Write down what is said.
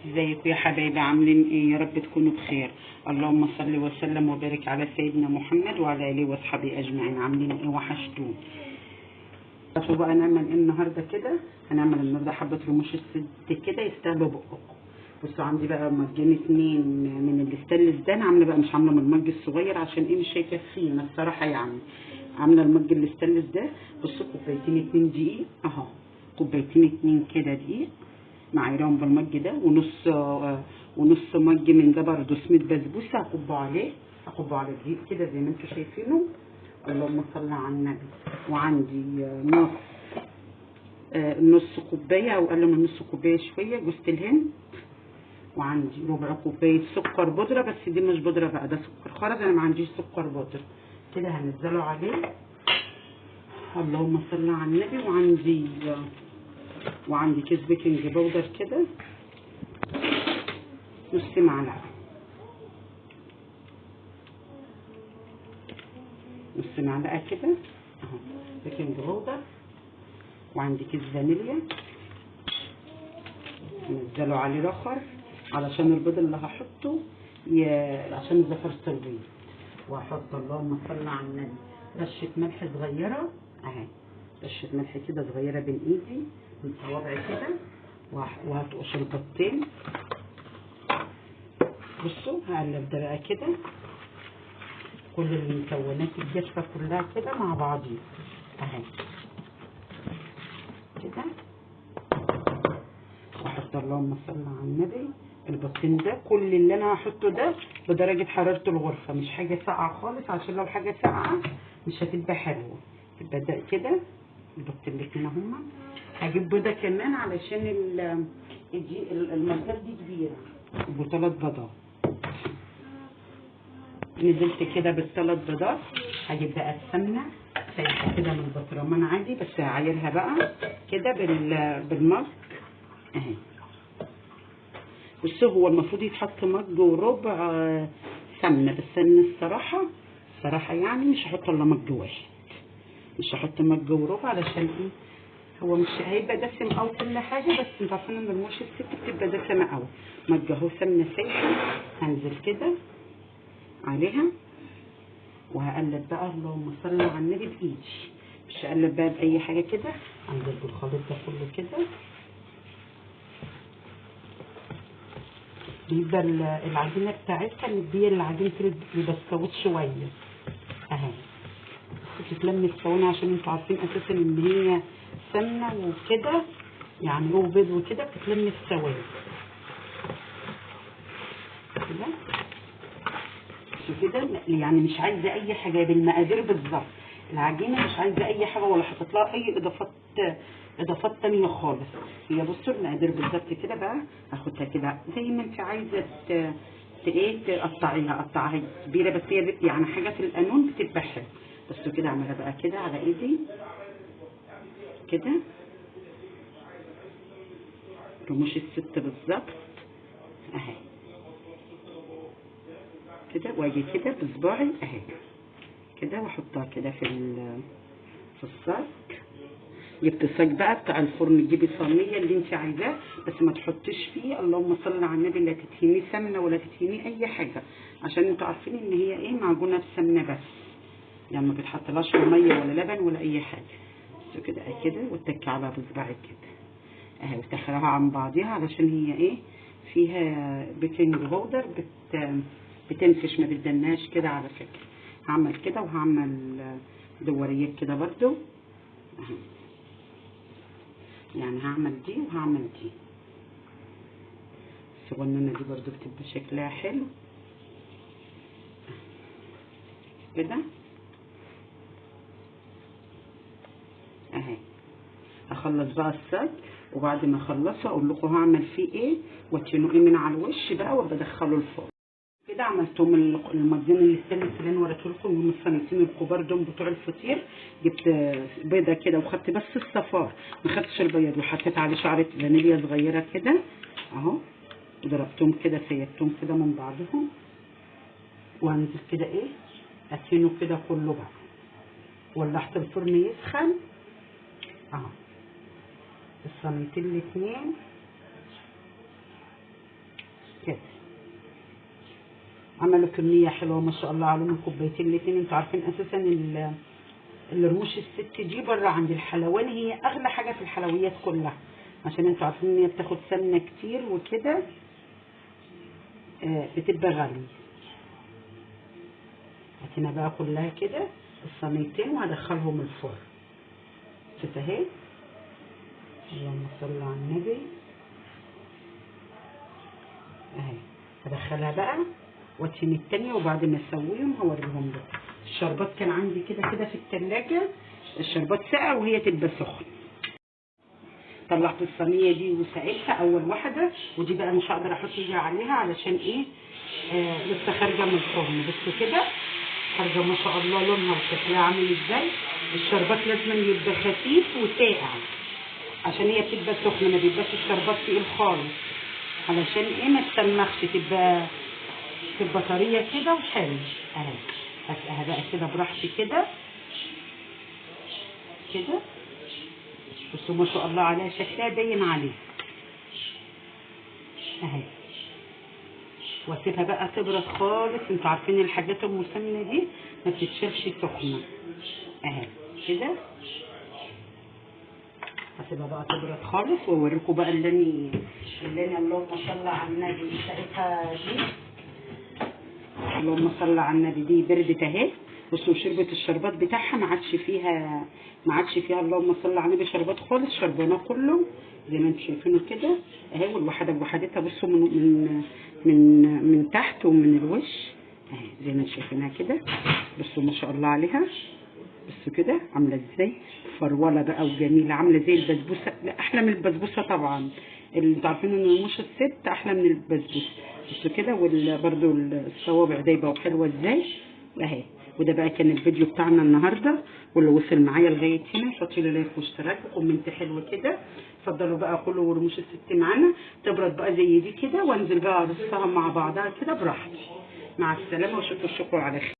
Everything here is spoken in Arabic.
ازيكم يا حبايبي، عاملين ايه؟ يا رب تكونوا بخير. اللهم صل وسلم وبارك على سيدنا محمد وعلى اله واصحابه اجمعين. عاملين ايه؟ وحشتوني. شوفوا بقى نعمل ايه النهارده كده. هنعمل النهارده حبه رموش الست كده يستاهلوا بقكم. بصوا عندي بقى مجين 2 من الستانلس ده. انا عامله بقى، مش عامله من المج الصغير عشان ايه مش هيكفينا الصراحه يعني. عامله المج الستانلس ده. بصوا كوبايتين 2 دقيق اهو، كوبايتين 2 كده دقيق معايرهم بالمج ده، ونص مج من ده برده سميد بسبوسه هكبه على الدقيق كده زي ما انتم شايفينه. اللهم صل على النبي. وعندي نص كوبايه او اقل من نص كوبايه شويه جوز الهند. وعندي ربع كوبايه سكر بودره، بس دي مش بودره بقى، ده سكر خرز، انا ما عنديش سكر بودره. كده هنزله عليه. اللهم صل على النبي. وعندي كيس بيكنج باودر كده نص معلقه، نص معلقه كده اهو بيكنج باودر. وعندي كيس فانيليا نزله عليه رخر علشان البيض اللي هحطه عشان زفرة البيض. وهحط اللهم صل على النبي رشه ملح صغيره اهي، رشه ملح كده صغيره بين ايدي من صوابعي كده. وهتقش البيضتين. بصوا هقلب ده بقى كده، كل المكونات الجافه كلها كده مع بعضيها اهي كده. واحط اللهم صل على النبي البطين ده، كل اللي انا هحطه ده بدرجه حراره الغرفه، مش حاجه ساقعه خالص، عشان لو حاجه ساقعه مش هتبقى حلوه. يبقى ده كده البطين الاتنين هما. هجيب بيضه كمان علشان المجات دي كبيره، يبقوا 3 بيضات. نزلت كده بال3 بيضات. هجيب بقى السمنه سايحه كده من البطرمان عادي، بس هعايرها بقى كده بالمج اهي. بصوا هو المفروض يتحط مج وربع سمنه، بس انا الصراحه يعني مش هحط الا مج واحد، مش هحط مج وربع علشان ايه، هو مش هيبقى دسم او كل حاجه، بس انتوا عارفين ان رموش الست بتبقى دسمه قوي. مج اهو سمنه سايحه، هنزل كده عليها وهقلب بقى اللهم صل على النبي بايدي، مش هقلب بقى باي حاجه كده. هنزل بالخليط ده كله كده. بيبقى العجينه بتاعتها مديه العجينه كده بتستوت شويه اهي، بتتلم السواني عشان انتوا عارفين اساسا ان هي سمنه وكده يعني، هو بيض وكده بتتلم السواني كده. كده يعني مش عايزه اي حاجه بالمقادير بالظبط، العجينه مش عايزه اي حاجه ولا حطيت لها اي اضافات تانية خالص. هي بصوا المقادير بالظبط كده. بقى هاخدها كده زي ما انت عايزه تقطعيها، قطعها كبيره، بس هي يعني حاجه في القانون بتبقى حلوه. بصوا كده اعملها بقى كده على ايدي كده، رموش الست بالظبط اهي كده. واجي كده بصباعي اهي كده واحطها كده في الصاج. جبت صاج بقى بتاع الفرن، تجيبي صينيه اللي انت عايزاه، بس ما تحطيش فيه اللهم صل على النبي لا تدهنيه سمنه ولا تدهنيه اي حاجه، عشان انتوا عارفين ان هي ايه معجونه بسمنه بس، يعني ما بتحطلهاش لا ميه ولا لبن ولا اي حاجه. بس كده كده واتكي عليها بصباعك كده اهي، وتخليها عن بعضيها علشان هي ايه فيها بيكنج باودر بتنفش، ما بتدناش كده على فكره. هعمل كده وهعمل دوريات كده برضو اهي، يعني هعمل دي وهعمل دي. الصغننه دي برضو بتبقى شكلها حلو كده اهي. هخلص بقى الصاج، وبعد ما اخلصه اقول لكم هعمل فيه ايه واتنقيه من على الوش بقى وبدخله الفرن. كده عملتهم المجين الستانلس اللي انا وريته لكم من الصينيتين الكبار دول بتوع الفطير. جبت بيضه كده وخدت بس الصفار، ما خدتش البيض، وحطيت عليه شعره فانيليا صغيره كده اهو، وضربتهم كده سيبتهم كده من بعضهم. وهنزل كده ايه ادهنه كده كله بقى، ولعت الفرن يسخن اهو الصينيتين الاتنين عملوا كميه حلوه ما شاء الله عليهم، الكوبايتين الاتنين. انتوا عارفين اساسا الرموش الست دي بره عند الحلواني هي اغلى حاجه في الحلويات كلها، عشان انتوا عارفين ان هي بتاخد سمنه كتير وكده، بتبقى غاليه. هاتنا بقى كلها كده الصينيتين وهدخلهم الفرن. شوف اهي، اللهم صل على النبي. اهي هدخلها بقى واتني التانية، وبعد ما اسويهم هوريهم لكم. الشربات كان عندي كده في التلاجة، الشربات ساقع وهي تبقى سخنة. طلعت الصينية دي وسقيتها اول واحدة، ودي بقى مش هقدر احط ايدي عليها علشان ايه، لسه خارجة من الفرن. بس كده خارجة ما شاء الله، لونها وشكلها عامل ازاي. الشربات لازم يبقى خفيف وساقع، عشان هي بتبقى سخنة، ما بيبقاش الشربات تقيل خالص، علشان ايه ما تسمخش، تبقى طريه كده وحلو. اهي هسقيها بقى كده براحتي كده كده. بصوا ما شاء الله عليها، شكلها باين عليه. اهي واسيبها بقى تبرد خالص. انتوا عارفين الحاجات ام سمنه دي ما بتتشربش سخنه. اهي كده هسيبها بقى تبرد خالص، واوريكم بقى اللي انا اللهم صل على النبي سقيتها دي. اللهم صل على النبي، دي بردت اهي. بصوا شربت الشربات بتاعها، ما عادش فيها اللهم صل على النبي شربات خالص، شربناه كله زي ما انتم شايفينه كده اهي. والواحده بوحدتها بصوا من تحت ومن الوش اهي زي ما انتم شايفينها كده. بصوا ما شاء الله عليها، بصوا كده عامله ازاي، فروله بقى وجميله، عامله زي البسبوسه. لا احلى من البسبوسه طبعا، اللي انتوا عارفين ان رموش الست احلى من البسبوسه. بصوا كده، وبرده الصوابع دايبه وحلوه ازاي اهي. وده بقى كان الفيديو بتاعنا النهارده، واللي وصل معايا لغايه هنا حطي لي لايك واشتراك وكومنت حلو كده. اتفضلوا بقى كلوا رموش الست معانا، تبرد بقى زي دي كده، وانزل بقى ارصها مع بعضها كده براحتي. مع السلامه وشكرا على خير.